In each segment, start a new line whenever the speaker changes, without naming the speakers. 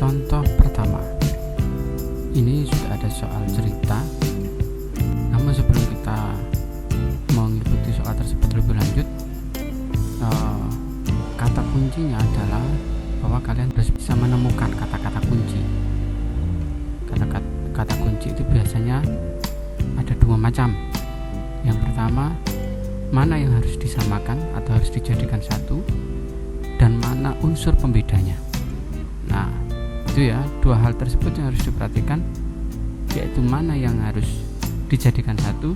Contoh pertama, ini sudah ada soal cerita. Namun sebelum kita mengikuti soal tersebut lebih lanjut, kata kuncinya adalah bahwa kalian harus bisa menemukan kata-kata kunci. Kata kunci itu biasanya ada dua macam. Yang pertama, mana yang harus disamakan atau harus dijadikan satu, dan mana unsur pembedanya. Nah, itu ya, dua hal tersebut yang harus diperhatikan, yaitu mana yang harus dijadikan satu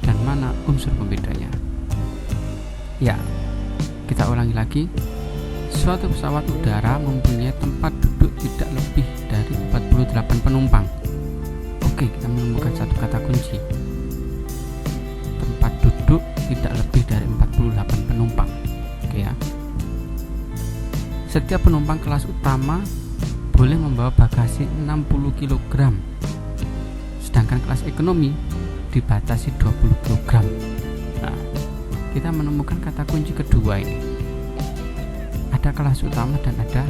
dan mana unsur pembedanya. Ya, kita ulangi lagi. Suatu pesawat udara mempunyai tempat duduk tidak lebih dari 48 penumpang. Oke, kita menemukan satu kata kunci. Tempat duduk tidak lebih dari 48 penumpang. Oke ya. Setiap penumpang kelas utama boleh membawa bagasi 60 kg. Sedangkan kelas ekonomi dibatasi 20 kg. Nah, kita menemukan kata kunci kedua ini. Ada kelas utama dan ada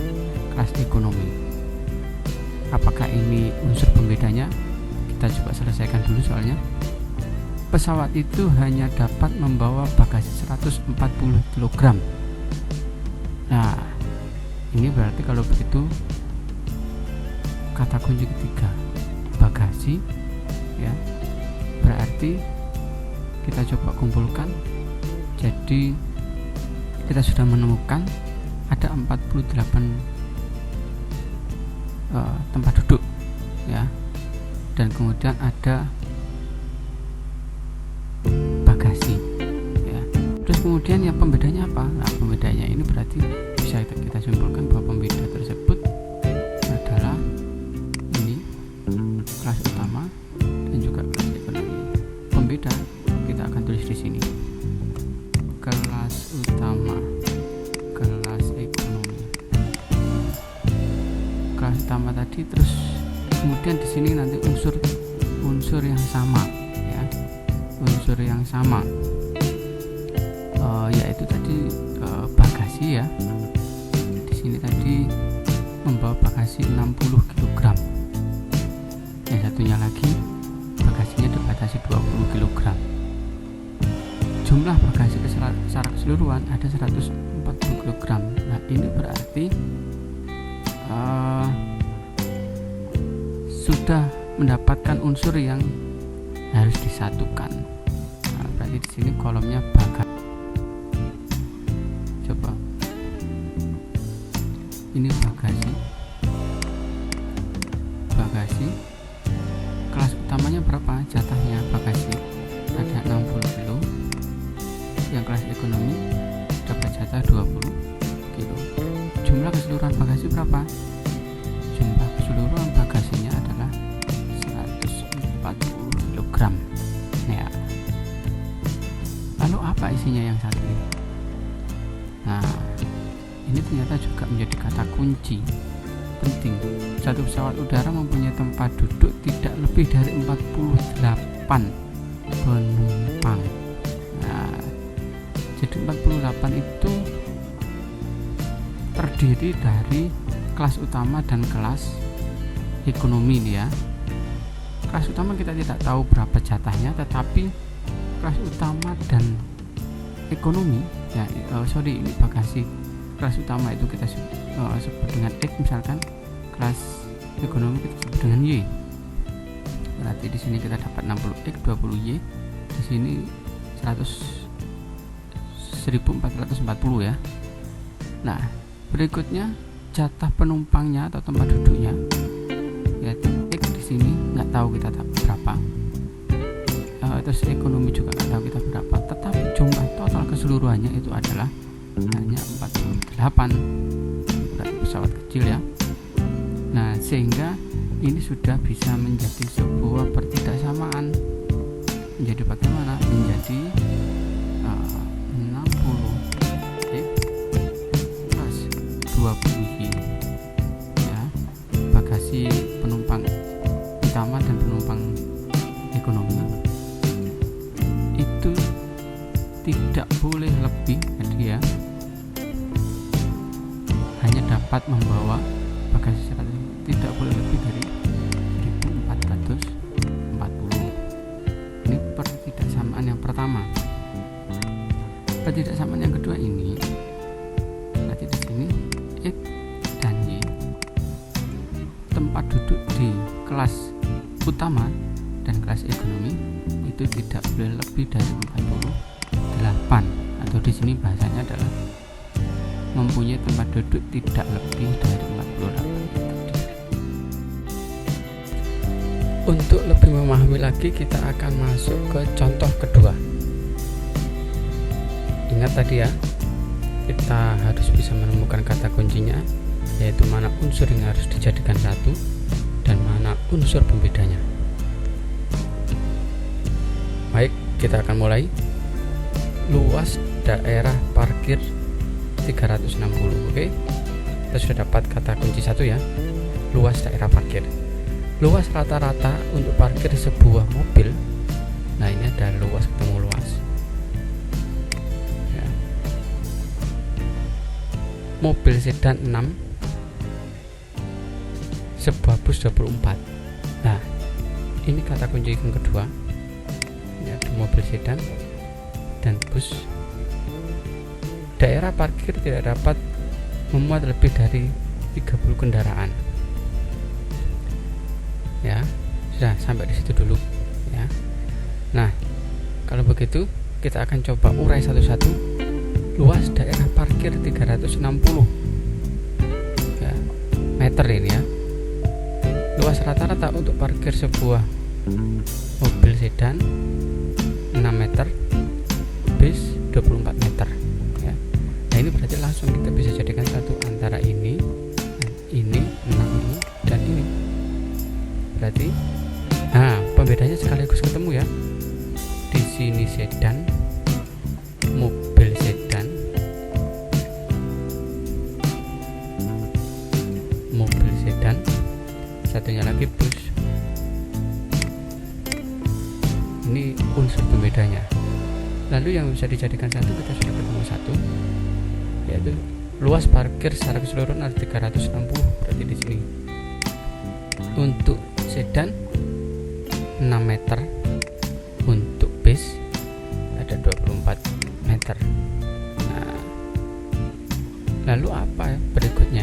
kelas ekonomi. Apakah ini unsur pembedanya? Kita coba selesaikan dulu soalnya. Pesawat itu hanya dapat membawa bagasi 140 kg. Nah, ini berarti kalau begitu kata kunci ketiga, bagasi, ya. Berarti kita coba kumpulkan. Jadi kita sudah menemukan ada 48 tempat duduk, ya. Dan kemudian ada bagasi, ya. Terus kemudian yang pembedanya apa? Nah, pembedanya ini berarti bisa kita simpulkan bahwa pembeda tersebut adalah ini kelas utama dan juga kelas ekonomi. Pembeda kita akan tulis di sini. Kelas utama, kelas ekonomi. Kelas utama tadi, terus kemudian di sini nanti unsur yang sama, ya. Unsur yang sama, yaitu tadi bagasi, ya. Di sini tadi membawa bagasi 60 kg. Yang satunya lagi bagasinya dibatasi 20 kg. Jumlah bagasi secara keseluruhan ada 140 kg. Nah, ini berarti sudah mendapatkan unsur yang harus disatukan. Nah, berarti di sini kolomnya bagasi. Coba. Ini bagasi. Bagasi. Kelas utamanya berapa jatahnya bagasi? Ada 60 kg. Yang kelas ekonomi dapat jatah 20 kg. Jumlah keseluruhan bagasi berapa? Jumlah keseluruhan bagasinya adalah 140 kg. Ya. Lalu apa isinya yang satu ini? Nah, ini ternyata juga menjadi kata kunci penting. Satu pesawat udara mempunyai tempat duduk tidak lebih dari 48 penumpang. Nah, jadi 48 itu terdiri dari kelas utama dan kelas ekonomi ini, ya. Kelas utama kita tidak tahu berapa jatahnya, tetapi kelas utama dan ekonomi, ya, ini bagasi. Kelas utama itu kita sebut dengan X, misalkan kelas ekonomi kita sebut dengan Y. Berarti di sini kita dapat 60X 20Y, di sini 1440, ya. Nah, berikutnya jatah penumpangnya atau tempat duduknya, yaitu X di sini nggak tahu kita berapa. Terus ekonomi juga nggak tahu kita berapa. Tetapi jumlah total keseluruhannya itu adalah hanya 48. Berarti pesawat kecil, ya. Nah, sehingga ini sudah bisa menjadi sebuah pertidaksamaan. Menjadi bagaimana? Menjadi 60 plus 20Y, ya. Bagasi penumpang utama dan penumpang ekonomi itu tidak boleh lebih, jadi, ya, hanya dapat membawa bagasi 140 tidak boleh lebih dari 1440. Ini ketidaksamaan yang pertama. Ketidaksamaan yang kedua ini berarti di sini X dan Y tempat duduk di kelas utama dan kelas ekonomi itu tidak boleh lebih dari 48, atau di sini bahasanya adalah mempunyai tempat duduk tidak lebih dari 48. Untuk lebih memahami lagi, kita akan masuk ke contoh kedua. Ingat tadi ya, kita harus bisa menemukan kata kuncinya, yaitu mana unsur yang harus dijadikan satu dan mana unsur pembedanya. Baik, kita akan mulai. Luas daerah parkir 360. Oke, kita sudah dapat kata kunci satu ya, luas daerah parkir. Luas rata-rata untuk parkir sebuah mobil. Nah, ini ada luas ketemu luas ya. Mobil sedan 6, sebuah bus 24. Nah, ini kata kunci yang kedua. Ini ada mobil sedan dan bus. Daerah parkir tidak dapat memuat lebih dari 30 kendaraan. Ya, sudah sampai di situ dulu ya. Nah, kalau begitu kita akan coba urai satu-satu. Luas daerah parkir 360 ya, meter ini ya. Luas rata-rata untuk parkir sebuah mobil sedan 6 meter, bis 24 meter ya. Nah, ini berarti langsung kita bisa jadikan satu antara ini 6 ini dan ini. Berarti pembedanya sekaligus ketemu ya. Di sini sedan, mobil sedan, satunya lagi bus. Ini unsur pembedanya. Lalu yang bisa dijadikan satu, kita sudah ketemu satu, yaitu luas parkir secara keseluruhan ada 360. Berarti di sini untuk sedan 6 meter, untuk bis ada 24 meter. Nah, lalu apa berikutnya?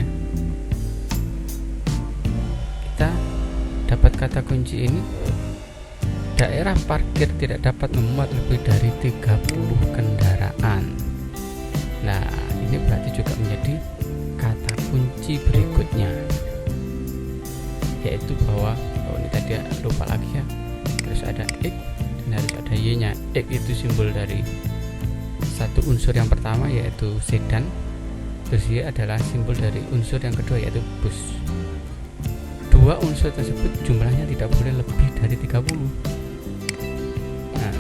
Kita dapat kata kunci ini, daerah parkir tidak dapat memuat lebih dari 30 kendaraan. Nah, ini berarti juga menjadi kata kunci berikutnya, yaitu bahwa ini tadi lupa lagi ya, harus ada X dan harus ada Y nya. X itu simbol dari satu unsur yang pertama yaitu sedan, terus Y adalah simbol dari unsur yang kedua yaitu bus. Dua unsur tersebut jumlahnya tidak boleh lebih dari 30. Nah,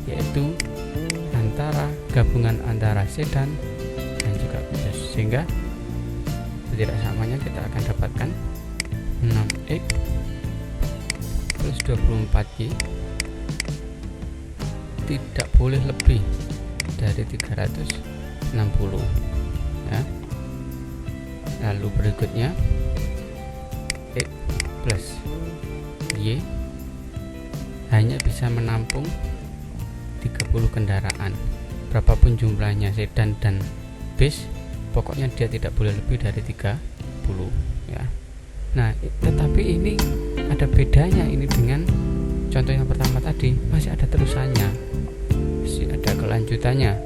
yaitu gabungan antara sedan dan juga bus, sehingga ketidaksamanya kita akan dapatkan 6X plus 24Y tidak boleh lebih dari 360 ya. Lalu berikutnya X plus Y hanya bisa menampung 30 kendaraan, berapapun jumlahnya sedan dan bis, pokoknya dia tidak boleh lebih dari 30 ya. Nah, tetapi ini ada bedanya ini dengan contoh yang pertama tadi, masih ada terusannya, masih ada kelanjutannya.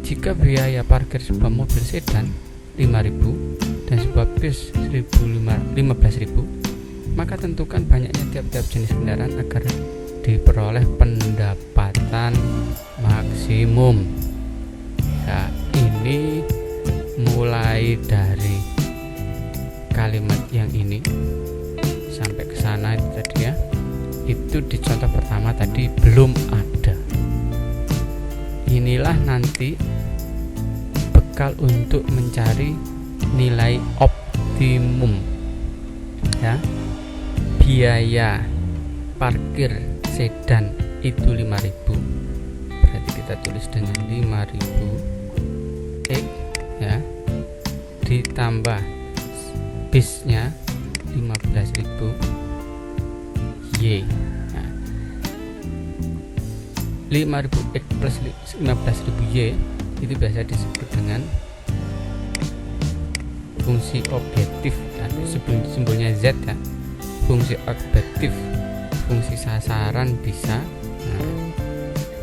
Jika biaya parkir sebuah mobil sedan 5.000 dan sebuah bis 15.000, maka tentukan banyaknya tiap-tiap jenis kendaraan agar diperoleh pendapatan maksimum. Ya, ini mulai dari kalimat yang ini sampai ke sana itu tadi ya. Itu di contoh pertama tadi belum ada. Inilah nanti bekal untuk mencari nilai optimum ya. Biaya parkir sedan itu 5.000, berarti kita tulis dengan 5.000 X ya, ditambah base-nya 15.000 Y. Nah, 5.000 X plus 15.000 Y itu biasa disebut dengan fungsi objektif atau simbolnya Z ya. Fungsi objektif, fungsi sasaran bisa,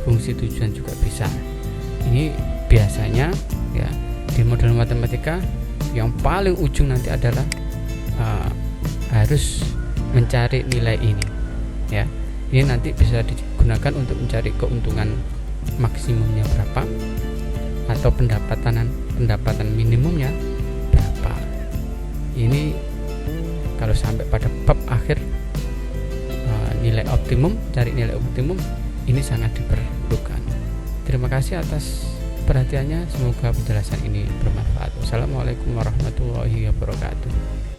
fungsi tujuan juga bisa. Ini biasanya ya di model matematika yang paling ujung nanti adalah harus mencari nilai ini ya. Ini nanti bisa digunakan untuk mencari keuntungan maksimumnya berapa atau pendapatan minimumnya berapa. Ini kalau sampai pada bab akhir nilai optimum, cari nilai optimum, ini sangat diperlukan. Terima kasih atas perhatiannya, semoga penjelasan ini bermanfaat. Wassalamualaikum warahmatullahi wabarakatuh.